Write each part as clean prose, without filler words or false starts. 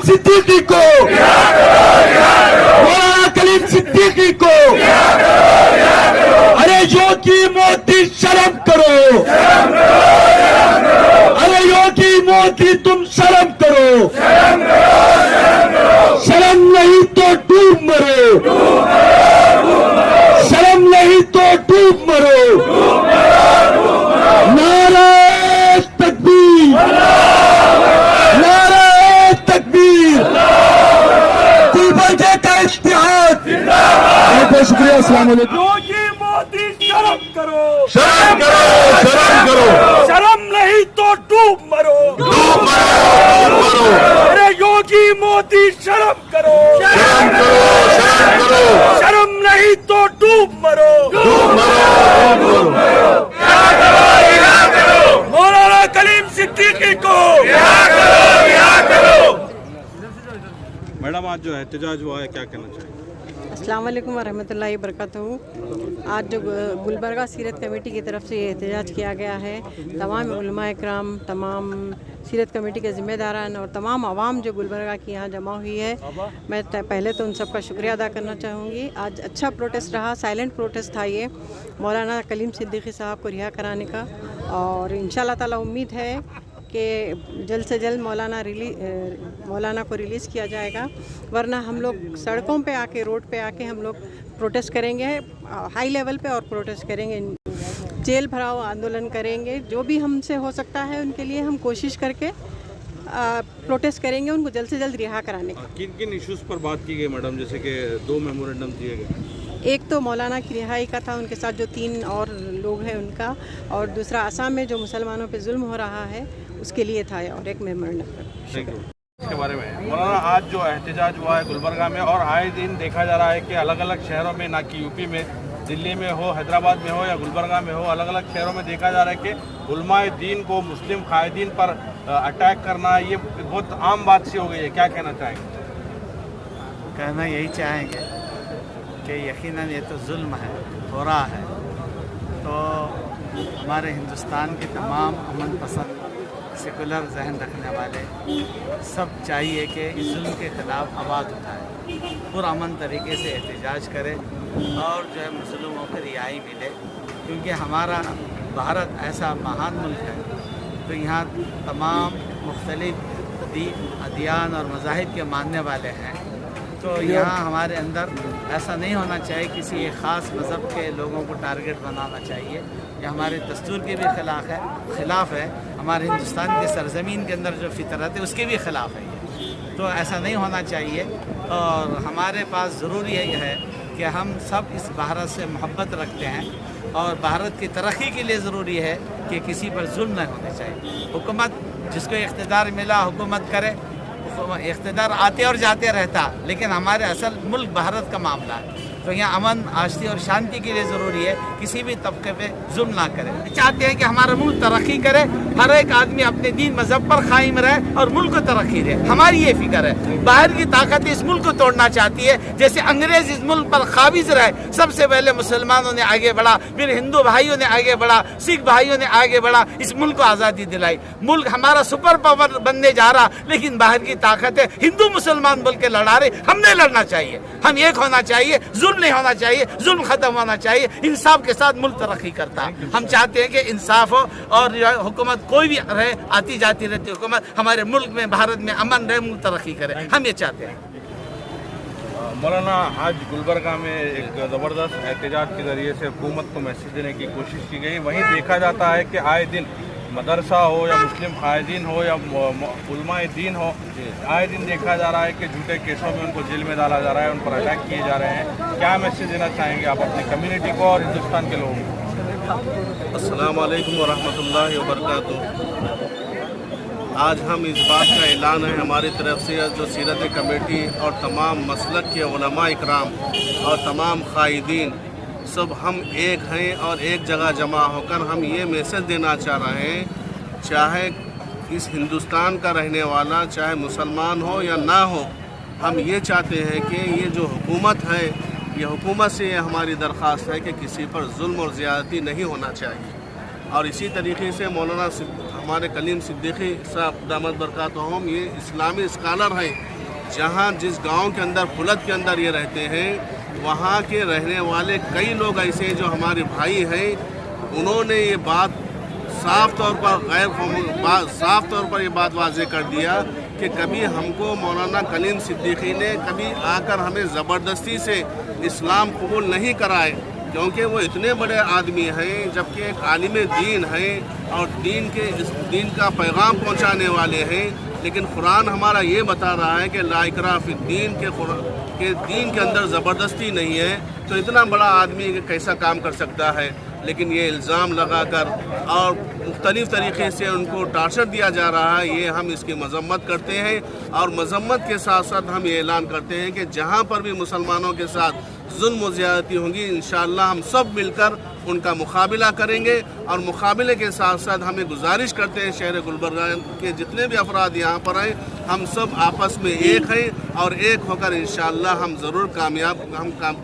सिद्दीकी को, मौलाना कलीम सिद्दीकी को, अरे योगी मोदी शर्म करो, अरे योगी मोदी तुम शर्म करो, शर्म नहीं तो डूब मरो, शर्म नहीं तो डूब मरो, नारे तकबीर, नारे तकबीर, गुलबर्गा का इत्तेहाद। बहुत शुक्रिया, अस्सलाम वालेकुम। योगी मोदी शर्म करो, शर्म करो, शर्म करो, शर्म नहीं तो डूब मरो, डूब मरो, अरे योगी मोदी शर्म करो, शर्म करो, शर्म करो, शर्म नहीं तो डूब मरो, डूब मरो, मौलाना कलीम सिद्दीकी को। मैडम, आज जो एहतजाज हुआ है, क्या कहना चाहिए? अस्सलाम वालेकुम वरहमतुल्लाहि वबरकातुहू। आज जो गुलबर्गा सीरत कमेटी की तरफ से ये एहतजाज किया गया है, तमाम उलमा इकराम, तमाम सीरत कमेटी के ज़िम्मेदारान और तमाम आवाम जो गुलबर्गा की यहाँ जमा हुई है, मैं पहले तो उन सब का शुक्रिया अदा करना चाहूँगी। आज अच्छा प्रोटेस्ट रहा, साइलेंट प्रोटेस्ट था ये मौलाना कलीम सिद्दीकी साहब को रिहा कराने का, और इंशाअल्लाह ताला उम्मीद है कि जल्द से जल्द मौलाना को रिलीज़ किया जाएगा, वरना हम लोग सड़कों पे आके, रोड पे आके हम लोग प्रोटेस्ट करेंगे, हाई लेवल पे, और प्रोटेस्ट करेंगे, जेल भराव आंदोलन करेंगे, जो भी हमसे हो सकता है उनके लिए हम कोशिश करके प्रोटेस्ट करेंगे, उनको जल्द से जल्द रिहा कराने का। किन किन इश्यूज़ पर बात की गई मैडम? जैसे कि 2 मेमोरेंडम दिए गए। एक तो मौलाना की रिहाई का था, उनके साथ जो 3 और लोग हैं उनका, और दूसरा असम में जो मुसलमानों पे जुल्म हो रहा है उसके लिए था, और एक मेमोरेंडम। Thank you. इसके बारे में मौलाना, आज जो एहतजाज हुआ है गुलबर्गा में, और आए दिन देखा जा रहा है कि अलग अलग शहरों में, ना कि यूपी में, दिल्ली में हो, हैदराबाद में हो या गुलबर्गा में हो, अलग अलग शहरों में देखा जा रहा है कि उलमाए दीन को, मुस्लिम कायदीन पर अटैक करना, ये बहुत आम बात सी हो गई है। क्या कहना चाहेंगे? कहना यही चाहेंगे कि यकीनन ये तो जुल्म है, हो रहा है, तो हमारे हिंदुस्तान के तमाम अमन पसंद, सेकुलर जहन रखने वाले सब चाहिए कि इस जुल्म के ख़िलाफ़ आवाज़ उठाएं, पुरअमन तरीके से एहतजाज करें, और जो है मुस्लिमों को रिहाई मिले, क्योंकि हमारा भारत ऐसा महान मुल्क है, तो यहाँ तमाम मुख्तलिफ अदियान और मज़ाहिब के मानने वाले हैं, तो यहाँ हमारे अंदर ऐसा नहीं होना चाहिए किसी एक ख़ास मज़हब के लोगों को टारगेट बनाना चाहिए। ये हमारे दस्तूर के भी ख़िलाफ़ है, हमारे हिंदुस्तान के सरज़मीन के अंदर जो फितरत है उसके भी ख़िलाफ़ है ये, तो ऐसा नहीं होना चाहिए। और हमारे पास ज़रूरी है कि हम सब इस भारत से मोहब्बत रखते हैं, और भारत की तरक्की के लिए ज़रूरी है कि किसी पर जुल्म नहीं होने चाहिए। हुकूमत जिसको इख्तिदार मिला हुकूमत करे, इख्तिदार आते और जाते रहता, लेकिन हमारे असल मुल्क भारत का मामला है, तो यहाँ अमन, आश्ती और शांति के लिए ज़रूरी है किसी भी तबके पे जुल्म ना करें। चाहते हैं कि हमारा मुल्क तरक्की करे, हर एक आदमी अपने दीन मज़हब पर कायम रहे और मुल्क को तरक्की दे, हमारी ये फिक्र है। बाहर की ताकत इस मुल्क को तोड़ना चाहती है, जैसे अंग्रेज़ इस मुल्क पर काबिज रहे, सबसे पहले मुसलमानों ने आगे बढ़ा, फिर हिंदू भाइयों ने आगे बढ़ा, सिख भाइयों ने आगे बढ़ा, इस मुल्क को आज़ादी दिलाई। मुल्क हमारा सुपर पावर बनने जा रहा, लेकिन बाहर की ताकत है, हिंदू मुसलमान बोल के लड़ा रहे, हमने लड़ना चाहिए, हम एक होना चाहिए, जुल्म नहीं होना चाहिए, जुल्म खत्म होना चाहिए, इंसाफ के साथ मुल्क तरक्की करता है। हम चाहते हैं कि इंसाफ हो, और हुकूमत कोई भी रहे, आती जाती रहती हुकूमत, हमारे मुल्क में, भारत में अमन रहे, मुल्क तरक्की करे, हम ये चाहते हैं। मौलाना, आज गुलबर्गा में एक ज़बरदस्त एहतजाज के ज़रिए से हुकूमत को मैसेज देने की कोशिश की गई। वहीं देखा जाता है कि आए दिन मदरसा हो या मुस्लिम कायदीन हो या उलमाए दीन हो, आए दिन देखा जा रहा है कि झूठे केसों में उनको जेल में डाला जा रहा है, उन पर अटैक किए जा रहे हैं। क्या मैसेज देना चाहेंगे आप अपनी कम्युनिटी को और हिंदुस्तान के लोगों को? अस्सलाम वालेकुम वरहमतुल्लाहि वबरकातुहू। आज हम इस बात का ऐलान है हमारी तरफ से, जो सीरत कमेटी और तमाम मसलक के उलमा इकराम और तमाम कायदीन सब हम एक हैं और एक जगह जमा होकर हम ये मैसेज देना चाह रहे हैं, चाहे इस हिंदुस्तान का रहने वाला, चाहे मुसलमान हो या ना हो, हम ये चाहते हैं कि ये जो हुकूमत है, ये हुकूमत से हमारी दरख्वास्त है कि किसी पर जुल्म और ज़्यादती नहीं होना चाहिए। और इसी तरीके से हमारे कलीम सिद्दीकी साहब दामद बरकातहूम ये इस्लामी स्कॉलर हैं। जहाँ जिस गांव के अंदर फुलत के अंदर ये रहते हैं, वहाँ के रहने वाले कई लोग ऐसे हैं जो हमारे भाई हैं। उन्होंने ये बात साफ तौर पर ये बात वाज़ेह कर दिया कि कभी हमको मौलाना कलीम सिद्दीकी ने कभी आकर हमें ज़बरदस्ती से इस्लाम कबूल नहीं कराए, क्योंकि वो इतने बड़े आदमी हैं, जबकि एक आलिम दीन हैं और दीन का पैगाम पहुंचाने वाले हैं। लेकिन कुरान हमारा ये बता रहा है कि ला इकराह फिद्दीन के दीन के अंदर ज़बरदस्ती नहीं है। तो इतना बड़ा आदमी कैसा काम कर सकता है? लेकिन ये इल्ज़ाम लगाकर और मुख्तलिफ़ तरीक़े से उनको टार्चर दिया जा रहा है, ये हम इसकी मज़म्मत करते हैं। और मज़म्मत के साथ साथ हम ये ऐलान करते हैं कि जहाँ पर भी मुसलमानों के साथ जुल्म व ज़्यादती होंगी, इंशाअल्लाह हम सब मिलकर उनका मुकाबला करेंगे। और मुकाबले के साथ साथ हमें गुजारिश करते हैं शहर गुलबर्गा के जितने भी अफराद यहाँ पर हैं, हम सब आपस में एक हैं और एक होकर इंशाअल्लाह हम ज़रूर कामयाब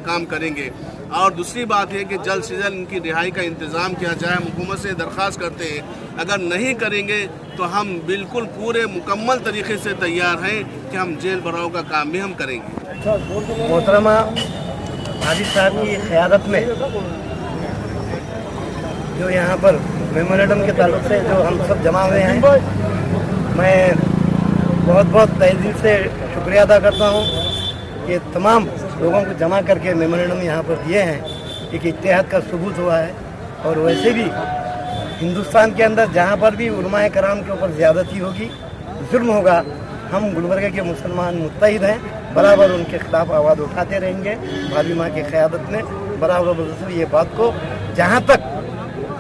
काम करेंगे। और दूसरी बात है कि जल्द से जल्द इनकी रिहाई का इंतज़ाम किया जाए। हम हुकूमत से दरख्वास्त करते हैं, अगर नहीं करेंगे तो हम बिल्कुल पूरे मुकम्मल तरीके से तैयार हैं कि हम जेल भराव का काम भी हम करेंगे। मोहतरमा आदिल साहब की क़यादत में जो यहाँ पर मेमोरेंडम के ताल्लुक से जो हम सब जमा हुए हैं, मैं बहुत बहुत तहे दिल से शुक्रिया अदा करता हूँ कि तमाम लोगों को जमा करके मेमोरेंडम यहाँ पर दिए हैं। एक इत्तेहाद का सबूत हुआ है। और वैसे भी हिंदुस्तान के अंदर जहाँ पर भी उलमाए कराम के ऊपर ज़्यादती होगी, जुल्म होगा, हम गुलबर्गा के मुसलमान मुत्तहिद हैं, बराबर उनके खिलाफ आवाज़ उठाते रहेंगे। भाभी माँ की क़यादत में बराबर ये बात को जहाँ तक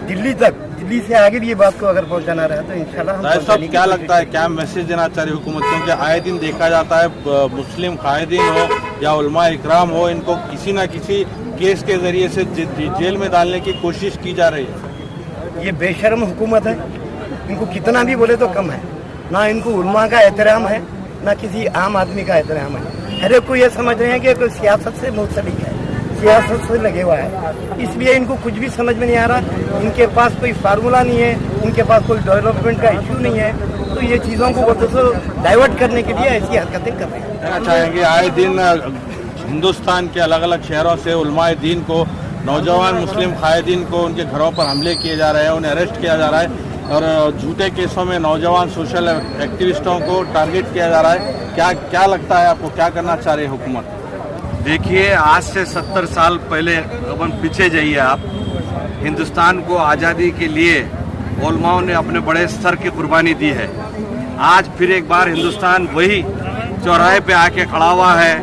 दिल्ली से आगे भी ये बात को अगर पहुँचाना रहा तो इंशाल्लाह हम सब क्या लगता है, क्या मैसेज देना चाह रही हुकूमत? क्योंकि आए दिन देखा जाता है मुस्लिम कायदीन हो या उलमा इकराम हो, इनको किसी न किसी केस के ज़रिए से जेल में डालने की कोशिश की जा रही है। ये बेशर्म हुकूमत है, इनको कितना भी बोले तो कम है। ना इनको उलमा का एहतराम है, ना किसी आम आदमी का एहतराम है। हर एक को ये समझ रहे हैं कि कोई सियासत से मुंसलिक है, सियासत से लगे हुआ है, इसलिए इनको कुछ भी समझ में नहीं आ रहा। इनके पास कोई फार्मूला नहीं है, इनके पास कोई डेवलपमेंट का इश्यू नहीं है, तो ये चीज़ों को डाइवर्ट करने के लिए ऐसी हरकतें कर रहे हैं। कहना चाहेंगे आए दिन हिंदुस्तान के अलग अलग शहरों से उलमाए दीन को, नौजवान मुस्लिम कायदीन को उनके घरों पर हमले किए जा रहे हैं, उन्हें अरेस्ट किया जा रहा है और झूठे केसों में नौजवान सोशल एक्टिविस्टों को टारगेट किया जा रहा है। क्या लगता है आपको, क्या करना चाह रही है हुकूमत? देखिए, आज से 70 साल पहले अपन पीछे जाइए आप, हिंदुस्तान को आज़ादी के लिए उलमाओं ने अपने बड़े सर की कुर्बानी दी है। आज फिर एक बार हिंदुस्तान वही चौराहे पे आके खड़ा हुआ है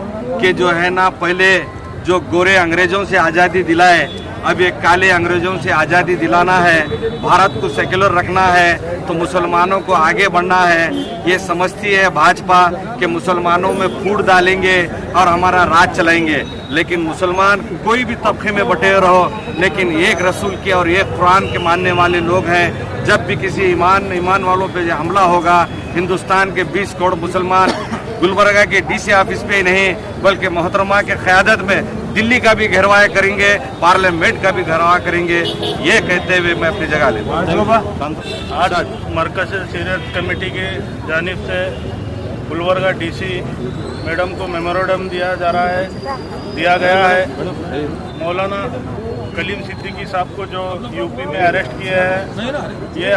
कि जो है ना, पहले जो गोरे अंग्रेज़ों से आज़ादी दिलाए, अब ये काले अंग्रेज़ों से आज़ादी दिलाना है, भारत को सेक्युलर रखना है, तो मुसलमानों को आगे बढ़ना है। ये समझती है भाजपा कि मुसलमानों में फूट डालेंगे और हमारा राज चलाएंगे। लेकिन मुसलमान कोई भी तबके में बटे रहो, लेकिन एक रसूल के और एक कुरान के मानने वाले लोग हैं। जब भी किसी ईमान वालों पे हमला होगा, हिंदुस्तान के 20 करोड़ मुसलमान गुलबर्गा के डीसी ऑफिस पे ही नहीं बल्कि मोहतरमा के क़यादत में दिल्ली का भी घेरवाया करेंगे, पार्लियामेंट का भी घेरवाया करेंगे। ये कहते हुए मैं अपनी जगह लेता हूँ। आज मरकज़ सीरत कमेटी की जानिब से गुलबर्गा डीसी मैडम को मेमोरेंडम दिया गया है। मौलाना कलीम सिद्दीकी साहब को जो यूपी में अरेस्ट किया है, ये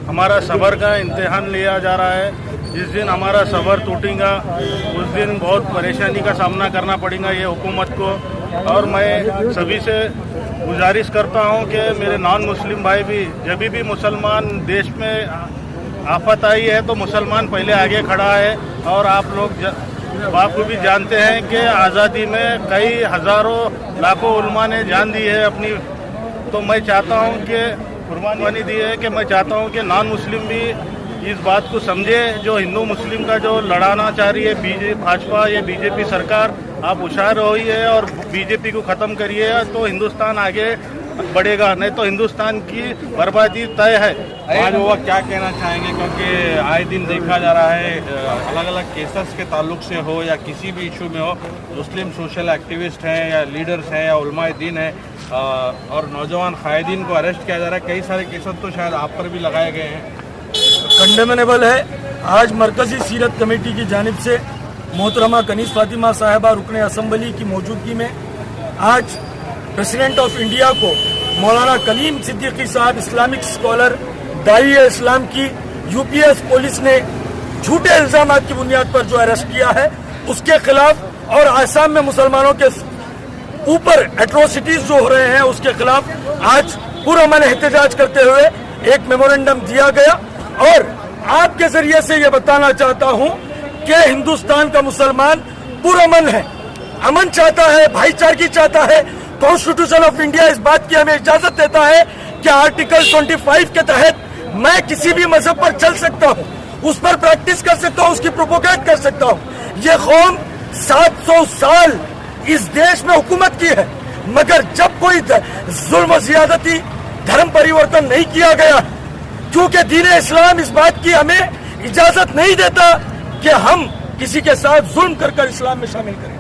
हमारा सब्र का इम्तिहान लिया जा रहा है। जिस दिन हमारा सब्र टूटेगा उस दिन बहुत परेशानी का सामना करना पड़ेगा ये हुकूमत को। और मैं सभी से गुजारिश करता हूं कि मेरे नॉन मुस्लिम भाई भी, जब भी मुसलमान देश में आफत आई है तो मुसलमान पहले आगे खड़ा है। और आप लोग बापू भी जानते हैं कि आज़ादी में कई हज़ारों लाखों उलमा ने जान दी है अपनी। तो मैं चाहता हूं कि कुर्बानी दी है कि मैं चाहता हूं कि नॉन मुस्लिम भी इस बात को समझे, जो हिंदू मुस्लिम का जो लड़ाना चाह रही है भाजपा या बीजेपी सरकार, आप होशियार होइए और बीजेपी को ख़त्म करिए तो हिंदुस्तान आगे बढ़ेगा, नहीं तो हिंदुस्तान की बर्बादी तय है। आज वो क्या कहना चाहेंगे, क्योंकि आए दिन देखा जा रहा है अलग अलग केसेस के ताल्लुक से हो या किसी भी इशू में हो, मुस्लिम सोशल एक्टिविस्ट हैं या लीडर्स हैं या उलमाए दीन हैं और नौजवान कायदीन को अरेस्ट किया जा रहा है। कई सारे केसेस तो शायद आप पर भी लगाए गए हैं। कंडेमेनेबल है। आज मरकजी सीरत कमेटी की जानिब से मोहतरमा कनीज़ फातिमा साहिबा रुकने असम्बली की मौजूदगी में आज प्रेसिडेंट ऑफ इंडिया को मौलाना कलीम सिद्दीकी साहब, इस्लामिक स्कॉलर, दाई इस्लाम की यूपीएस पुलिस ने झूठे इल्जाम की बुनियाद पर जो अरेस्ट किया है उसके खिलाफ और आसाम में मुसलमानों के ऊपर एट्रोसिटीज जो हो रहे हैं उसके खिलाफ आज पुरअमन एहतजाज करते हुए एक मेमोरेंडम दिया गया। और आपके जरिए से ये बताना चाहता हूं कि हिंदुस्तान का मुसलमान पुरअमन है, अमन चाहता है, भाईचारगी चाहता है। कॉन्स्टिट्यूशन ऑफ इंडिया इस बात की हमें इजाजत देता है कि आर्टिकल 25 के तहत मैं किसी भी मजहब पर चल सकता हूं, उस पर प्रैक्टिस कर सकता हूं, उसकी प्रोपोगेट कर सकता हूं। ये कौम 700 साल इस देश में हुकूमत की है, मगर जब कोई जुल्म ज़ियादती धर्म परिवर्तन नहीं किया गया, क्योंकि दीन इस्लाम इस बात की हमें इजाजत नहीं देता कि हम किसी के साथ जुल्म कर कर इस्लाम में शामिल करें।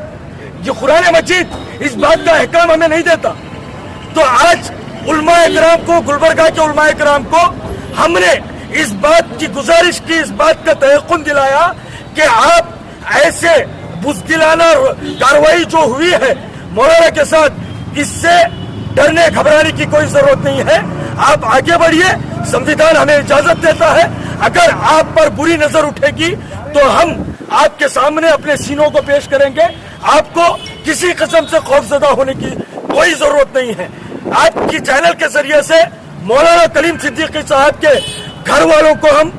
ये कुरान मजीद इस बात का अहकाम हमें नहीं देता। तो आज उलमाए किराम को, गुलबर्गा के उलमाए किराम को हमने इस बात की गुजारिश की, इस बात का तयक़ुन दिलाया कि आप ऐसे बुज़दिलाना कार्रवाई जो हुई है मौलाना के साथ, इससे डरने घबराने की कोई जरूरत नहीं है। आप आगे बढ़िए, संविधान हमें इजाजत देता है। अगर आप पर बुरी नजर उठेगी तो हम आपके सामने अपने सीनों को पेश करेंगे। आपको किसी किस्म से खौफजदा होने की कोई जरूरत नहीं है। आपकी चैनल के जरिए से मौलाना कलीम सिद्दीकी साहब के घर वालों को हम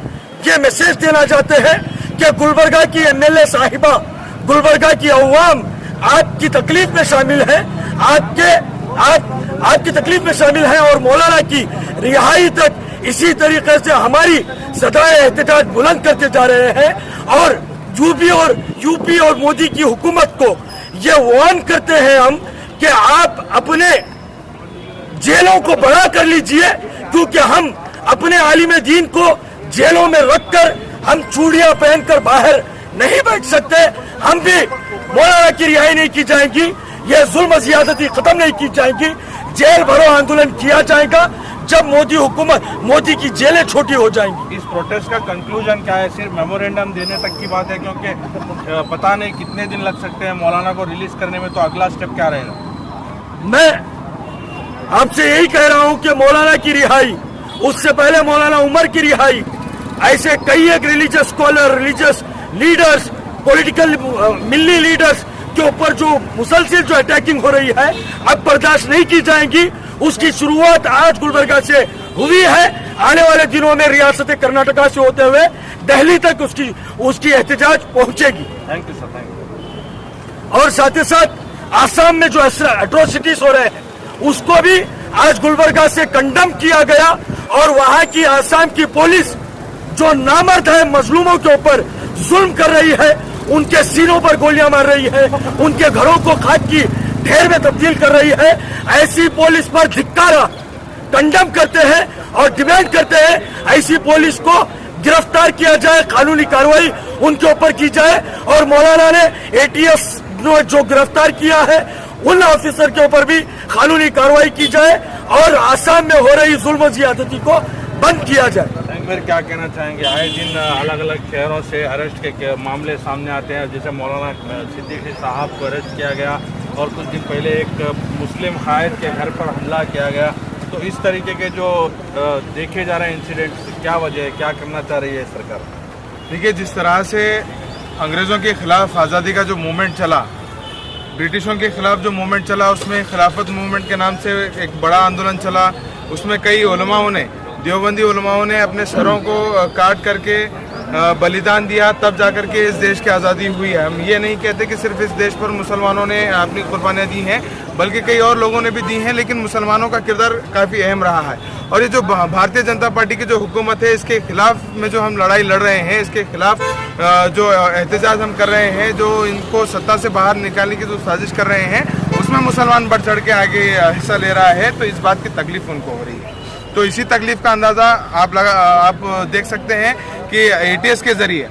ये मैसेज देना चाहते हैं कि गुलबर्गा की एमएलए साहिबा, गुलबर्गा की अवाम आपकी तकलीफ में शामिल है, आपकी तकलीफ में शामिल है और मौलाना की रिहाई तक इसी तरीके से हमारी सदाए एहतजाज बुलंद करते जा रहे हैं। और यूपी और मोदी की हुकूमत को ये वार्न करते हैं हम कि आप अपने जेलों को बड़ा कर लीजिए, क्योंकि हम अपने आलिम दीन को जेलों में रखकर हम चूड़ियां पहनकर बाहर नहीं बैठ सकते। हम भी मौलाना की रिहाई नहीं की जाएगी, ये जुल्म ज़ियादती खत्म नहीं की जाएगी। जेल भरो आंदोलन किया जाएगा जब मोदी की जेलें छोटी हो जाएंगी। इस प्रोटेस्ट का कंक्लूजन क्या है? सिर्फ मेमोरेंडम देने तक की बात है, क्योंकि पता नहीं कितने दिन लग सकते हैं मौलाना को रिलीज करने में, तो अगला स्टेप क्या रहेगा? मैं आपसे यही कह रहा हूं कि मौलाना की रिहाई, उससे पहले मौलाना उमर की रिहाई, ऐसे कई एक religious scholar, religious leaders, political मिल्ली लीडर्स के ऊपर जो मुसलसल जो अटैकिंग हो रही है अब बर्दाश्त नहीं की जाएगी। उसकी शुरुआत आज गुलबर्गा से हुई है, आने वाले दिनों में रियासत कर्नाटका से होते हुए दिल्ली तक उसकी एहतजाज पहुंचेगी। Thank you sir, thank you. और साथ ही साथ आसाम में जो एट्रोसिटीज हो रहे हैं उसको भी आज गुलबर्गा से कंडम किया गया। और वहां की आसाम की पुलिस जो नामर्द है, मजलूमों के ऊपर जुल्म कर रही है, उनके सीनों पर गोलियां मार रही है, उनके घरों को खाक की ढेर में तब्दील कर रही है, ऐसी पुलिस पर धिक्कारा कंडम करते हैं और डिमांड करते हैं ऐसी पुलिस को गिरफ्तार किया जाए, कानूनी कार्रवाई उनके ऊपर की जाए। और मौलाना ने एटीएस जो गिरफ्तार किया है उन ऑफिसर के ऊपर भी कानूनी कार्रवाई की जाए और आसाम में हो रही जुल्म ज़ियादती को बंद किया जाए। फिर क्या कहना चाहेंगे? आए दिन अलग अलग शहरों से अरेस्ट के मामले सामने आते हैं, जैसे मौलाना सिद्दीकी साहब को अरेस्ट किया गया और कुछ दिन पहले एक मुस्लिम कायद के घर पर हमला किया गया। तो इस तरीके के जो देखे जा रहे हैं इंसिडेंट्स, क्या वजह है, क्या करना चाह रही है सरकार? देखिए, जिस तरह से अंग्रेज़ों के ख़िलाफ़ आज़ादी का जो मूवमेंट चला, ब्रिटिशों के ख़िलाफ़ जो मूवमेंट चला, उसमें खिलाफत मूवमेंट के नाम से एक बड़ा आंदोलन चला। उसमें कई उलमाओं ने, देवबंदी उलमाओं ने अपने सरों को काट करके बलिदान दिया, तब जाकर के इस देश की आज़ादी हुई है। हम ये नहीं कहते कि सिर्फ इस देश पर मुसलमानों ने अपनी कुर्बानियाँ दी हैं, बल्कि कई और लोगों ने भी दी हैं, लेकिन मुसलमानों का किरदार काफ़ी अहम रहा है। और ये जो भारतीय जनता पार्टी की जो हुकूमत है, इसके खिलाफ में जो हम लड़ाई लड़ रहे हैं, इसके खिलाफ जो एहतजाज हम कर रहे हैं, जो इनको सत्ता से बाहर निकालने की जो साजिश कर रहे हैं, उसमें मुसलमान बढ़ चढ़ के आगे हिस्सा ले रहा है, तो इस बात की तकलीफ उनको हो रही है। तो इसी तकलीफ का अंदाज़ा आप देख सकते हैं कि ATS के ज़रिए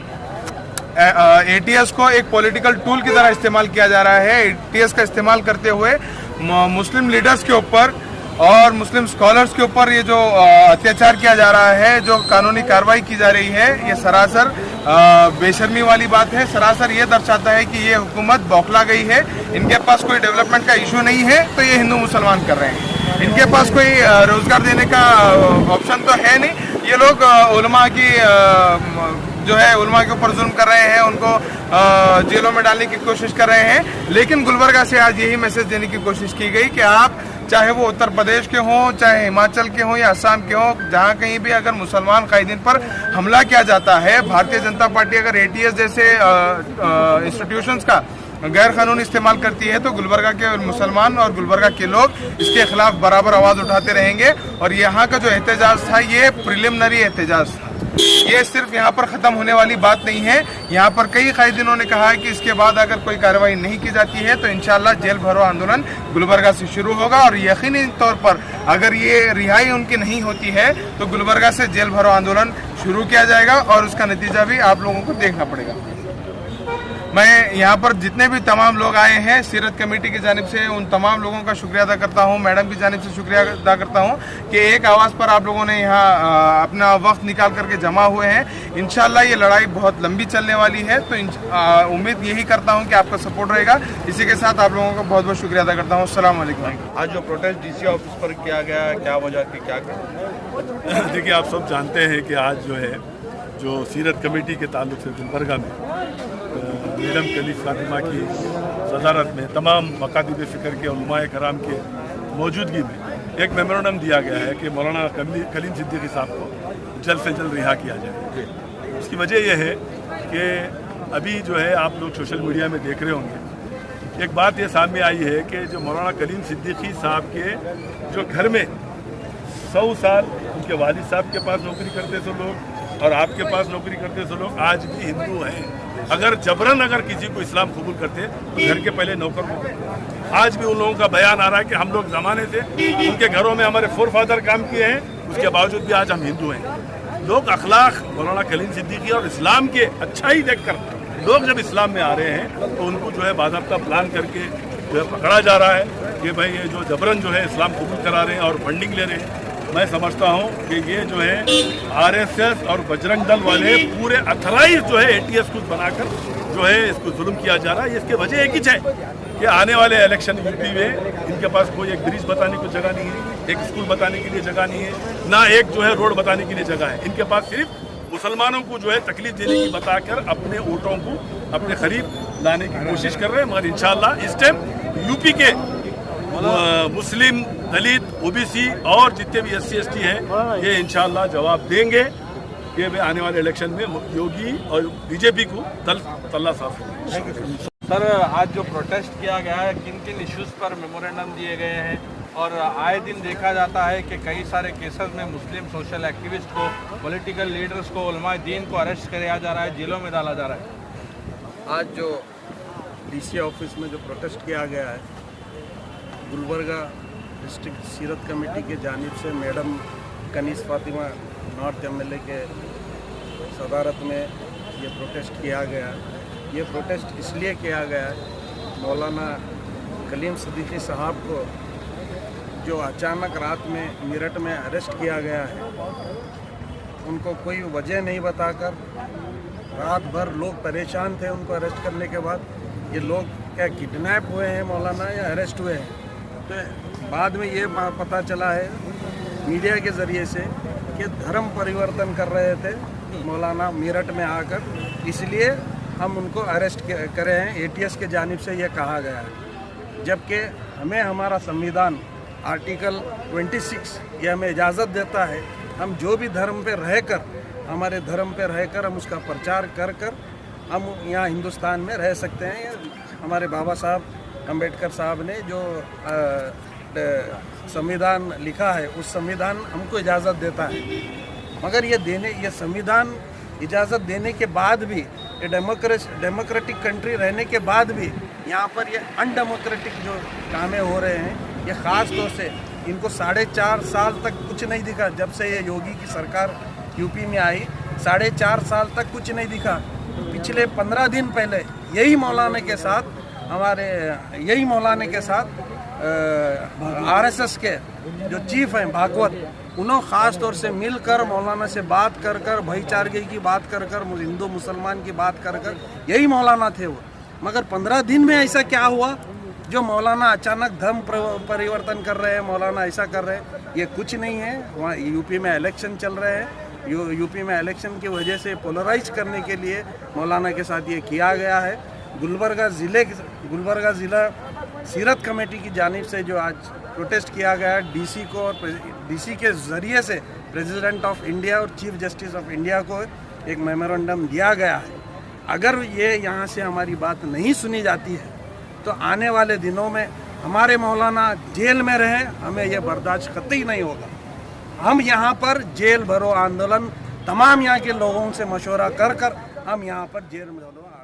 ATS को एक पॉलिटिकल टूल की तरह इस्तेमाल किया जा रहा है। ATS का इस्तेमाल करते हुए मुस्लिम लीडर्स के ऊपर और मुस्लिम स्कॉलर्स के ऊपर ये जो अत्याचार किया जा रहा है, जो कानूनी कार्रवाई की जा रही है, ये सरासर बेशर्मी वाली बात है। सरासर ये दर्शाता है कि ये हुकूमत बौखला गई है, इनके पास कोई डेवलपमेंट का इशू नहीं है, तो ये हिंदू मुसलमान कर रहे हैं। इनके पास कोई रोजगार देने का ऑप्शन तो है नहीं। ये लोग उलमा की जो है उलमा के ऊपर जुल्म कर रहे हैं, उनको जेलों में डालने की कोशिश कर रहे हैं। लेकिन गुलबर्गा से आज यही मैसेज देने की कोशिश की गई कि आप चाहे वो उत्तर प्रदेश के हों, चाहे हिमाचल के हों या असम के हों, जहाँ कहीं भी अगर मुसलमान कायदीन पर हमला किया जाता है, भारतीय जनता पार्टी अगर ATS जैसे इंस्टीट्यूशंस का गैर कानूनी इस्तेमाल करती है, तो गुलबर्गा के मुसलमान और गुलबर्गा के लोग इसके खिलाफ बराबर आवाज़ उठाते रहेंगे। और यहाँ का जो एहतजाज था, ये प्रिलिमिनरी एहतजाज था, ये सिर्फ यहाँ पर ख़त्म होने वाली बात नहीं है। यहाँ पर कई कायदीनों ने कहा है कि इसके बाद अगर कोई कार्रवाई नहीं की जाती है तो इंशाल्लाह जेल भरो आंदोलन गुलबर्गा से शुरू होगा। और यकीनी तौर पर अगर ये रिहाई उनकी नहीं होती है तो गुलबर्गा से जेल भरो आंदोलन शुरू किया जाएगा और उसका नतीजा भी आप लोगों को देखना पड़ेगा। मैं यहाँ पर जितने भी तमाम लोग आए हैं, सीरत कमेटी की जानिब से उन तमाम लोगों का शुक्रिया अदा करता हूँ, मैडम की जानिब से शुक्रिया अदा करता हूँ कि एक आवाज़ पर आप लोगों ने यहाँ अपना वक्त निकाल करके जमा हुए हैं। इंशाल्लाह ये लड़ाई बहुत लंबी चलने वाली है, तो उम्मीद यही करता हूँ कि आपका सपोर्ट रहेगा। इसी के साथ आप लोगों का बहुत बहुत शुक्रिया अदा करता हूँ। अस्सलाम वालेकुम। आज जो प्रोटेस्ट DC ऑफिस पर किया गया, क्या वजह थी, क्या देखिए, आप सब जानते हैं कि आज जो है जो सीरत कमेटी के ताल्लुक से गुलबर्गा में मैडम कलीम फातिमा की सदारत में तमाम मकातिब फ़िक्र के उलमाए कराम के मौजूदगी में एक मेमोरेंडम दिया गया है कि मौलाना कलीम सिद्दीकी साहब को जल्द से जल्द रिहा किया जाए। उसकी वजह यह है कि अभी जो है आप लोग सोशल मीडिया में देख रहे होंगे, एक बात ये सामने आई है कि जो मौलाना कलीम सिद्दीकी साहब के जो घर में 100 साल उनके वालिद साहब के पास नौकरी करते थे लोग और आपके पास नौकरी करते थे लोग, आज भी हिंदू हैं। अगर जबरन अगर किसी को इस्लाम कबूल करते तो घर के पहले नौकर को करते। आज भी उन लोगों का बयान आ रहा है कि हम लोग ज़माने से उनके घरों में हमारे फोर फादर काम किए हैं, उसके बावजूद भी आज हम हिंदू हैं। लोग अखलाक मौलाना कलीम सिद्दीकी और इस्लाम के अच्छाई देखकर लोग जब इस्लाम में आ रहे हैं तो उनको जो है बाज़ाब्ता प्लान करके जो है पकड़ा जा रहा है कि भाई ये जो जबरन जो है इस्लाम कबूल करा रहे हैं और फंडिंग ले रहे हैं। मैं समझता हूँ कि ये जो है RSS और बजरंग दल वाले पूरे अथराइज जो है ATS खुद बनाकर जो है इसको जुल्म किया जा रहा है। इसके वजह एक ही है कि आने वाले इलेक्शन यूपी में इनके पास कोई एक ब्रिज बताने को जगह नहीं है, एक स्कूल बताने के लिए जगह नहीं है, ना एक जो है रोड बताने के लिए जगह है। इनके पास सिर्फ मुसलमानों को जो है तकलीफ देने की बताकर अपने वोटों को अपने करीब लाने की कोशिश कर रहे हैं। मगर इंशाल्लाह इस टाइम यूपी के मुस्लिम, दलित, OBC और जितने भी SC ST हैं, ये इंशाल्लाह जवाब देंगे कि वे आने वाले इलेक्शन में योगी और BJP को तल्ला साफ करेंगे। सर, आज जो प्रोटेस्ट किया गया है, किन किन इश्यूज़ पर मेमोरेंडम दिए गए हैं? और आए दिन देखा जाता है कि कई सारे केसेस में मुस्लिम सोशल एक्टिविस्ट को, पॉलिटिकल लीडर्स को, उलमाए दीन को अरेस्ट किया जा रहा है, जेलों में डाला जा रहा है। आज जो DC ऑफिस में जो प्रोटेस्ट किया गया है, गुलबर्गा डिस्ट्रिक्ट सीरत कमेटी के जानिब से madam Kaneez Fatima north MLA के सदारत में ये प्रोटेस्ट किया गया। ये प्रोटेस्ट इसलिए किया गया है, मौलाना कलीम सिद्दीकी साहब को जो अचानक रात में मेरठ में अरेस्ट किया गया है, उनको कोई वजह नहीं बताकर रात भर लोग परेशान थे। उनको अरेस्ट करने के बाद ये लोग क्या किडनैप हुए हैं मौलाना या अरेस्ट हुए हैं, तो बाद में ये पता चला है मीडिया के ज़रिए से कि धर्म परिवर्तन कर रहे थे मौलाना मेरठ में आकर, इसलिए हम उनको अरेस्ट करे हैं। ATS के जानिब से ये कहा गया है, जबकि हमें हमारा संविधान आर्टिकल 26 ये हमें इजाज़त देता है, हम जो भी धर्म पे रहकर, हमारे धर्म पे रहकर हम उसका प्रचार कर हम यहाँ हिंदुस्तान में रह सकते हैं। हमारे बाबा साहब अम्बेडकर साहब ने जो संविधान लिखा है, उस संविधान हमको इजाज़त देता है। मगर ये संविधान इजाज़त देने के बाद भी ये डेमोक्रेटिक कंट्री रहने के बाद भी यहाँ पर ये अनडेमोक्रेटिक जो कामें हो रहे हैं, ये ख़ास तौर से इनको 4.5 साल तक कुछ नहीं दिखा। जब से ये योगी की सरकार यूपी में आई 4.5 साल तक कुछ नहीं दिखा। पिछले 15 दिन पहले यही मौलाना के साथ आरएसएस के जो चीफ हैं भागवत, उन्होंने ख़ास तौर से मिलकर मौलाना से बात कर भाईचारे की बात कर हिंदू मुसलमान की बात कर यही मौलाना थे वो। मगर 15 दिन में ऐसा क्या हुआ जो मौलाना अचानक धर्म परिवर्तन कर रहे हैं, मौलाना ऐसा कर रहे हैं? ये कुछ नहीं है। वहाँ यूपी में इलेक्शन चल रहे हैं, यूपी में इलेक्शन की वजह से पोलराइज करने के लिए मौलाना के साथ ये किया गया है। गुलबर्गा ज़िला सीरत कमेटी की जानिब से जो आज प्रोटेस्ट किया गया डीसी को, और डीसी के ज़रिए से प्रेसिडेंट ऑफ इंडिया और चीफ जस्टिस ऑफ इंडिया को एक मेमोरेंडम दिया गया है। अगर ये यहाँ से हमारी बात नहीं सुनी जाती है तो आने वाले दिनों में हमारे मौलाना जेल में रहे, हमें यह बर्दाश्त कतई नहीं होगा। हम यहाँ पर जेल भरो आंदोलन तमाम यहाँ के लोगों से मशवरा कर हम यहाँ पर जेल भरो